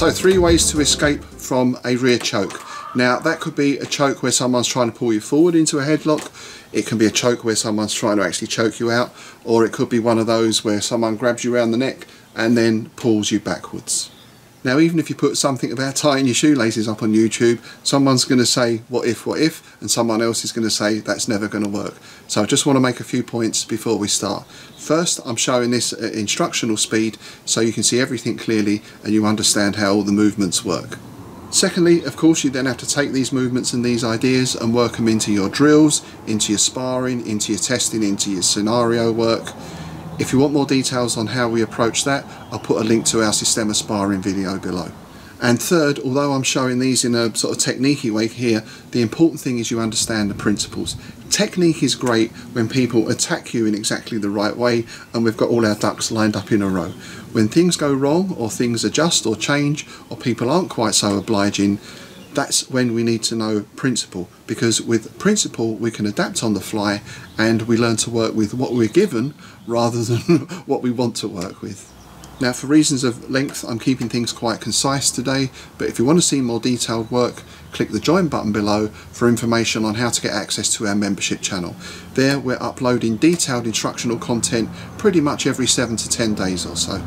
So 3 ways to escape from a rear choke. Now that could be a choke where someone's trying to pull you forward into a headlock. It can be a choke where someone's trying to actually choke you out, or it could be one of those where someone grabs you around the neck and then pulls you backwards. Now even if you put something about tying your shoelaces up on YouTube, someone's going to say what if, and someone else is going to say that's never going to work. So I just want to make a few points before we start. First, I'm showing this at instructional speed so you can see everything clearly and you understand how all the movements work. Secondly, of course, you then have to take these movements and these ideas and work them into your drills, into your sparring, into your testing, into your scenario work. If you want more details on how we approach that, I'll put a link to our Systema sparring video below. And third, although I'm showing these in a sort of technique-y way here, the important thing is you understand the principles. Technique is great when people attack you in exactly the right way and we've got all our ducks lined up in a row. When things go wrong, or things adjust or change, or people aren't quite so obliging, that's when we need to know principle, because with principle we can adapt on the fly and we learn to work with what we're given rather than what we want to work with. Now, for reasons of length, I'm keeping things quite concise today, but if you want to see more detailed work, click the join button below for information on how to get access to our membership channel. There we're uploading detailed instructional content pretty much every 7 to 10 days or so.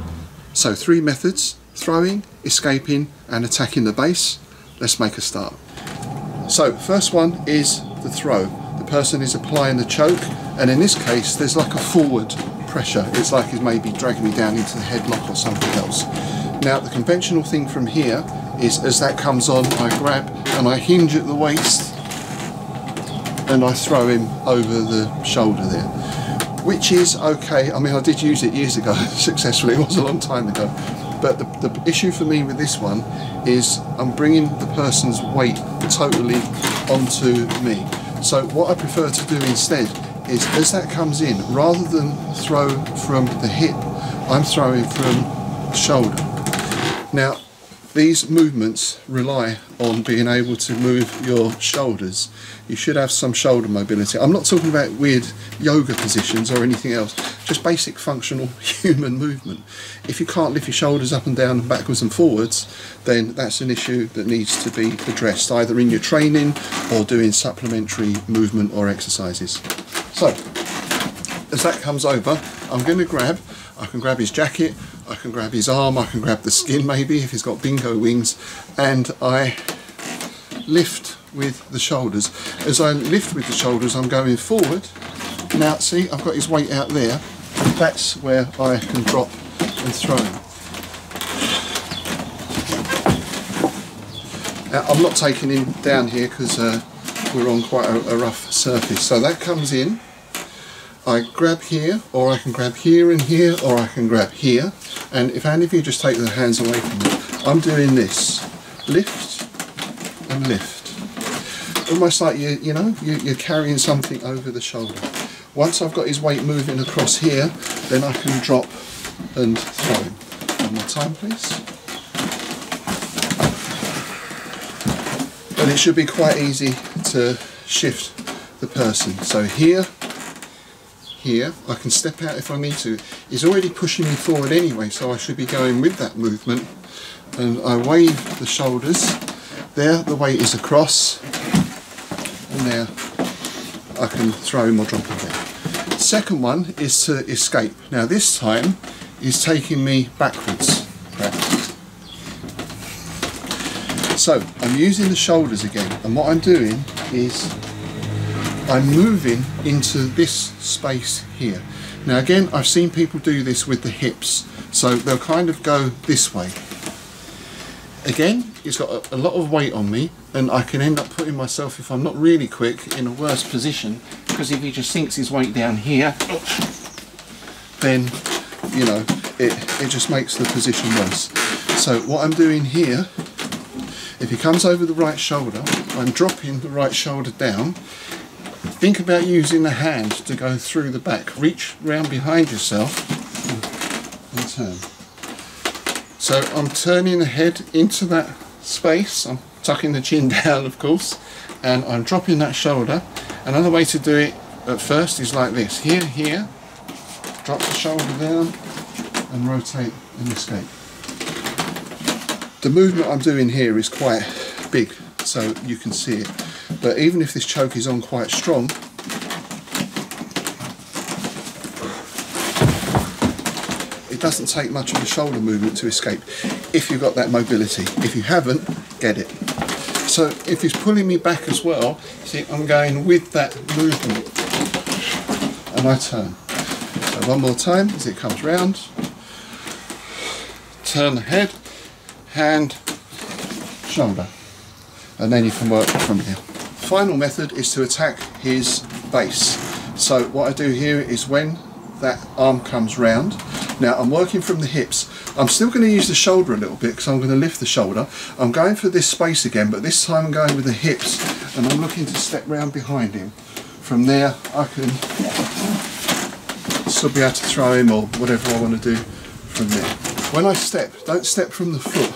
So 3 methods: throwing, escaping and attacking the base. Let's make a start. So first one is the throw. The person is applying the choke, and in this case there's like a forward pressure. It's like he's maybe dragging me down into the headlock or something else. Now the conventional thing from here is, as that comes on, I grab and I hinge at the waist and I throw him over the shoulder there, which is okay. I mean, I did use it years ago successfully. It was a long time ago. But the issue for me with this one is I'm bringing the person's weight totally onto me. So what I prefer to do instead is, as that comes in, rather than throw from the hip, I'm throwing from the shoulder. Now these movements rely on being able to move your shoulders. You should have some shoulder mobility. I'm not talking about weird yoga positions or anything else, just basic functional human movement. If you can't lift your shoulders up and down and backwards and forwards, then that's an issue that needs to be addressed, either in your training or doing supplementary movement or exercises. So, as that comes over, I'm going to grab, I can grab his jacket, I can grab his arm, I can grab the skin maybe if he's got bingo wings, and I lift with the shoulders. As I lift with the shoulders, I'm going forward. Now see, I've got his weight out there. That's where I can drop and throw him. Now I'm not taking him down here because we're on quite a rough surface. So that comes in, I grab here, or I can grab here and here, or I can grab here. And if any of you just take the hands away from me, I'm doing this. Lift and lift. Almost like you're carrying something over the shoulder. Once I've got his weight moving across here, then I can drop and throw him. One more time, please. And it should be quite easy to shift the person. So here, I can step out if I need to. He's already pushing me forward anyway, so I should be going with that movement. And I wave the shoulders. There, the weight is across. And there, I can throw him or drop him there. Second one is to escape. Now this time, he's taking me backwards. So, I'm using the shoulders again. And what I'm doing is I'm moving into this space here. Now again, I've seen people do this with the hips, so they'll kind of go this way. Again, he's got a lot of weight on me, and I can end up putting myself, if I'm not really quick, in a worse position, because if he just sinks his weight down here, then, you know, it just makes the position worse. So what I'm doing here, if he comes over the right shoulder, I'm dropping the right shoulder down. Think about using the hand to go through the back. Reach round behind yourself and turn. So I'm turning the head into that space. I'm tucking the chin down, of course, and I'm dropping that shoulder. Another way to do it at first is like this. Here, drop the shoulder down and rotate and escape. The movement I'm doing here is quite big, so you can see it. But even if this choke is on quite strong, it doesn't take much of a shoulder movement to escape if you've got that mobility. If you haven't, get it. So if he's pulling me back as well, see, I'm going with that movement and I turn. So one more time as it comes round, turn the head, hand, shoulder, and then you can work from here. Final method is to attack his base. So what I do here is when that arm comes round, now I'm working from the hips. I'm still going to use the shoulder a little bit because I'm going to lift the shoulder. I'm going for this space again, but this time I'm going with the hips and I'm looking to step round behind him. From there I can still be able to throw him or whatever I want to do from there. When I step, don't step from the foot,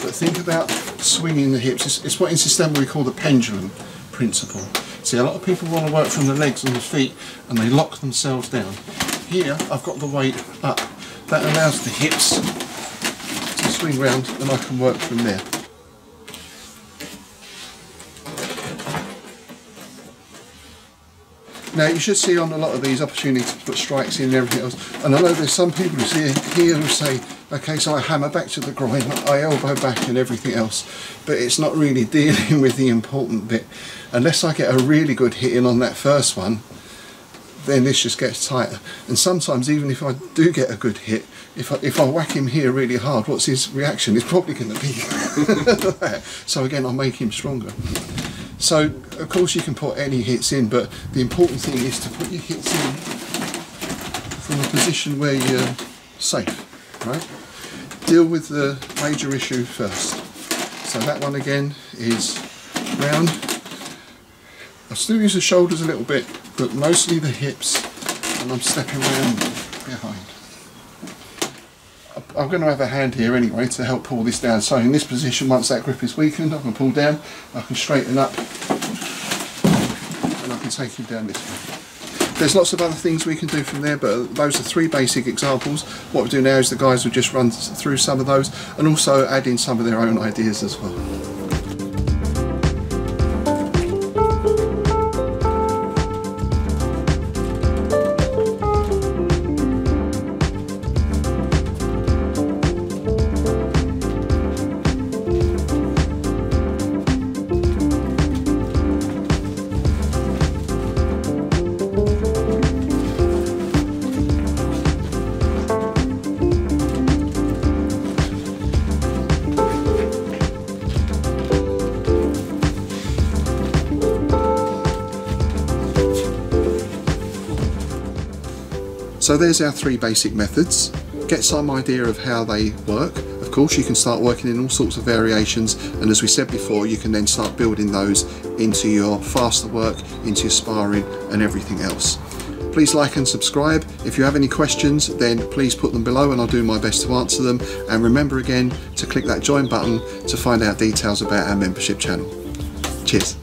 but think about swinging the hips. It's what in Systema we call the pendulum principle. See, a lot of people want to work from the legs and the feet and they lock themselves down. Here I've got the weight up. That allows the hips to swing round and I can work from there. Now you should see on a lot of these opportunities to put strikes in and everything else, and I know there's some people who see here who say, okay, so I hammer back to the groin, I elbow back and everything else, but it's not really dealing with the important bit. Unless I get a really good hit in on that first one, then this just gets tighter. And sometimes even if I do get a good hit, if I whack him here really hard, what's his reaction? It's probably going to be that. So again, I'll make him stronger. So of course you can put any hits in, but the important thing is to put your hits in from a position where you're safe, right? Deal with the major issue first. So that one again is round. I still use the shoulders a little bit, but mostly the hips, and I'm stepping around behind. I'm going to have a hand here anyway to help pull this down. So in this position, once that grip is weakened, I can pull down, I can straighten up, and I can take him down this way. There's lots of other things we can do from there, but those are 3 basic examples. What we do now is the guys will just run through some of those, and also add in some of their own ideas as well. So there's our 3 basic methods. Get some idea of how they work. Of course you can start working in all sorts of variations, and as we said before, you can then start building those into your faster work, into your sparring and everything else. Please like and subscribe. If you have any questions, then please put them below and I'll do my best to answer them. And remember again to click that join button to find out details about our membership channel. Cheers.